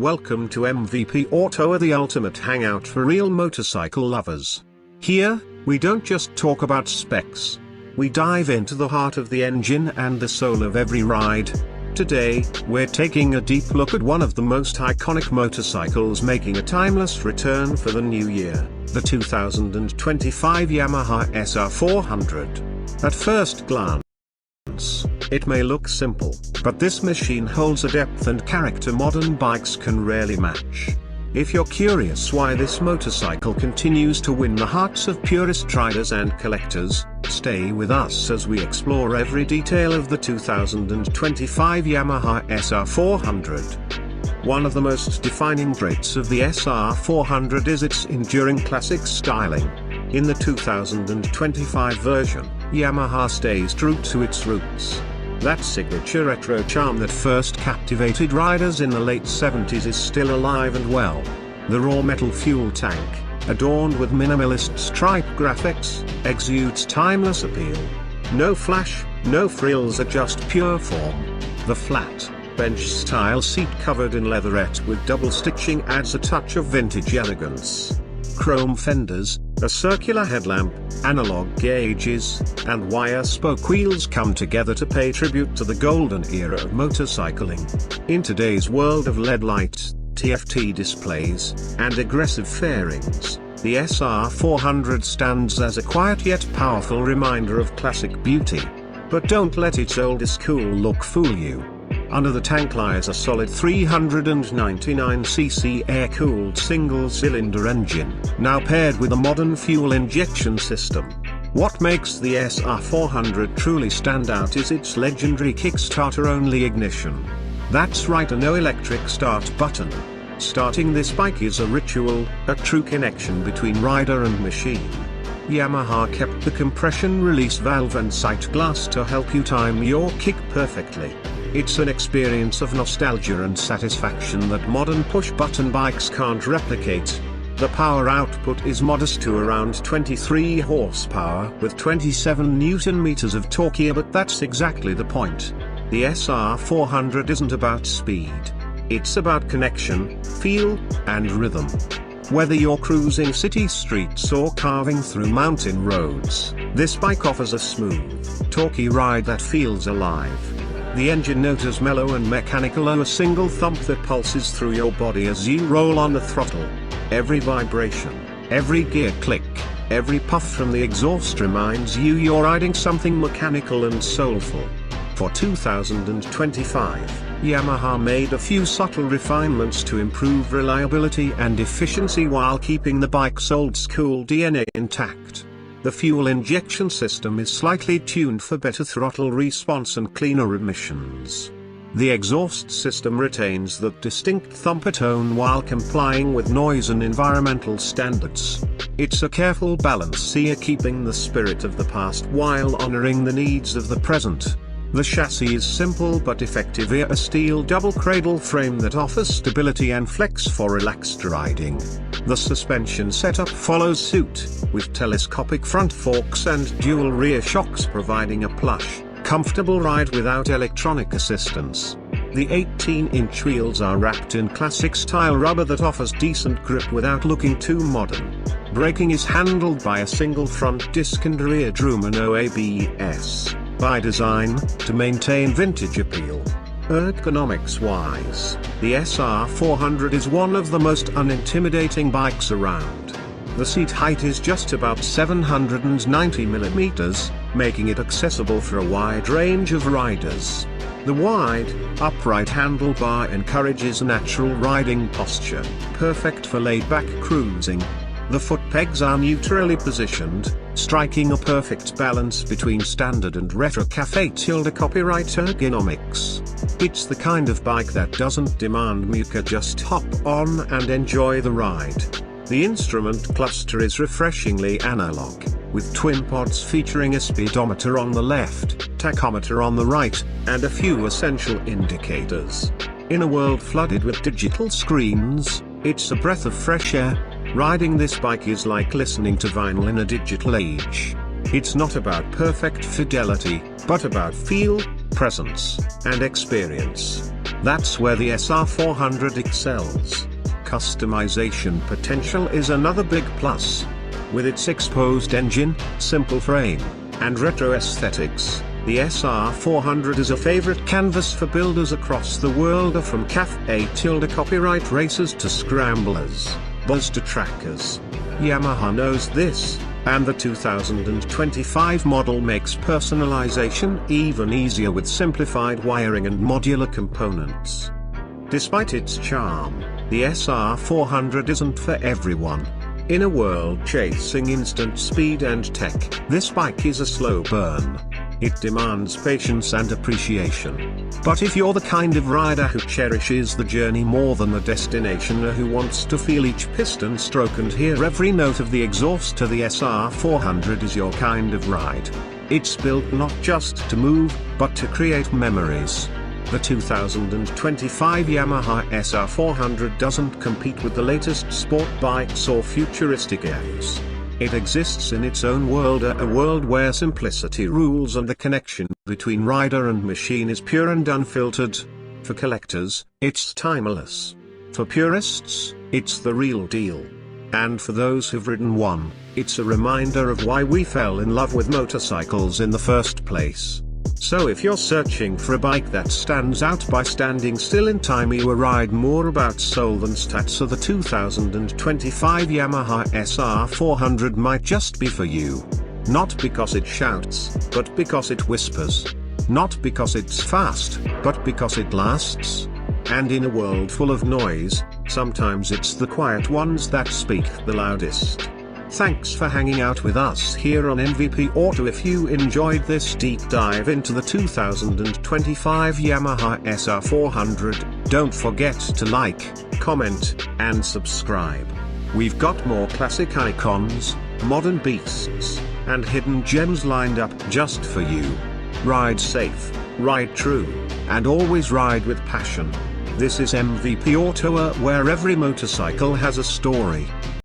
Welcome to MVP Auto, the ultimate hangout for real motorcycle lovers. Here, we don't just talk about specs. We dive into the heart of the engine and the soul of every ride. Today, we're taking a deep look at one of the most iconic motorcycles making a timeless return for the new year, the 2025 Yamaha SR400. At first glance, it may look simple, but this machine holds a depth and character modern bikes can rarely match. If you're curious why this motorcycle continues to win the hearts of purist riders and collectors, stay with us as we explore every detail of the 2025 Yamaha SR400. One of the most defining traits of the SR400 is its enduring classic styling. In the 2025 version, Yamaha stays true to its roots. That signature retro charm that first captivated riders in the late 70s is still alive and well. The raw metal fuel tank, adorned with minimalist stripe graphics, exudes timeless appeal. No flash, no frills, are just pure form. The flat, bench-style seat covered in leatherette with double stitching adds a touch of vintage elegance. Chrome fenders, a circular headlamp, analog gauges, and wire spoke wheels come together to pay tribute to the golden era of motorcycling. In today's world of LED lights, TFT displays, and aggressive fairings, the SR400 stands as a quiet yet powerful reminder of classic beauty. But don't let its old school look fool you. Under the tank lies a solid 399cc air-cooled single-cylinder engine, now paired with a modern fuel injection system. What makes the SR400 truly stand out is its legendary Kickstarter-only ignition. That's right, a no-electric start button. Starting this bike is a ritual, a true connection between rider and machine. Yamaha kept the compression release valve and sight glass to help you time your kick perfectly. It's an experience of nostalgia and satisfaction that modern push-button bikes can't replicate. The power output is modest to around 23 horsepower with 27 Nm of torque here, but that's exactly the point. The SR400 isn't about speed. It's about connection, feel, and rhythm. Whether you're cruising city streets or carving through mountain roads, this bike offers a smooth, torquey ride that feels alive. The engine note is mellow and mechanical, a single thump that pulses through your body as you roll on the throttle. Every vibration, every gear click, every puff from the exhaust reminds you you're riding something mechanical and soulful. For 2025, Yamaha made a few subtle refinements to improve reliability and efficiency while keeping the bike's old-school DNA intact. The fuel injection system is slightly tuned for better throttle response and cleaner emissions. The exhaust system retains that distinct thumper tone while complying with noise and environmental standards. It's a careful balance here, keeping the spirit of the past while honoring the needs of the present. The chassis is simple but effective here, a steel double cradle frame that offers stability and flex for relaxed riding. The suspension setup follows suit, with telescopic front forks and dual rear shocks providing a plush, comfortable ride without electronic assistance. The 18-inch wheels are wrapped in classic-style rubber that offers decent grip without looking too modern. Braking is handled by a single front disc and rear drum and no ABS. By design, to maintain vintage appeal. Ergonomics-wise, the SR400 is one of the most unintimidating bikes around. The seat height is just about 790 mm, making it accessible for a wide range of riders. The wide, upright handlebar encourages natural riding posture, perfect for laid-back cruising. The foot pegs are neutrally positioned, striking a perfect balance between standard and retro Cafe Tilde copyright ergonomics. It's the kind of bike that doesn't demand much, just hop on and enjoy the ride. The instrument cluster is refreshingly analog, with twin pods featuring a speedometer on the left, tachometer on the right, and a few essential indicators. In a world flooded with digital screens, it's a breath of fresh air. Riding this bike is like listening to vinyl in a digital age. It's not about perfect fidelity, but about feel, presence, and experience. That's where the SR400 excels. Customization potential is another big plus. With its exposed engine, simple frame, and retro aesthetics, the SR400 is a favorite canvas for builders across the world, from cafe-copyright racers to scramblers, buzz to trackers. Yamaha knows this, and the 2025 model makes personalization even easier with simplified wiring and modular components. Despite its charm, the SR400 isn't for everyone. In a world chasing instant speed and tech, this bike is a slow burn. It demands patience and appreciation. But if you're the kind of rider who cherishes the journey more than the destination, or who wants to feel each piston stroke and hear every note of the exhaust, to the SR400 is your kind of ride. It's built not just to move, but to create memories. The 2025 Yamaha SR400 doesn't compete with the latest sport bikes or futuristic apps. It exists in its own world, a world where simplicity rules and the connection between rider and machine is pure and unfiltered. For collectors, it's timeless. For purists, it's the real deal. And for those who've ridden one, it's a reminder of why we fell in love with motorcycles in the first place. So if you're searching for a bike that stands out by standing still in time, you ride more about soul than stats, so the 2025 Yamaha SR400 might just be for you. Not because it shouts, but because it whispers. Not because it's fast, but because it lasts. And in a world full of noise, sometimes it's the quiet ones that speak the loudest. Thanks for hanging out with us here on MVP Auto. If you enjoyed this deep dive into the 2025 Yamaha SR400, don't forget to like, comment, and subscribe. We've got more classic icons, modern beasts, and hidden gems lined up just for you. Ride safe, ride true, and always ride with passion. This is MVP Auto, where every motorcycle has a story.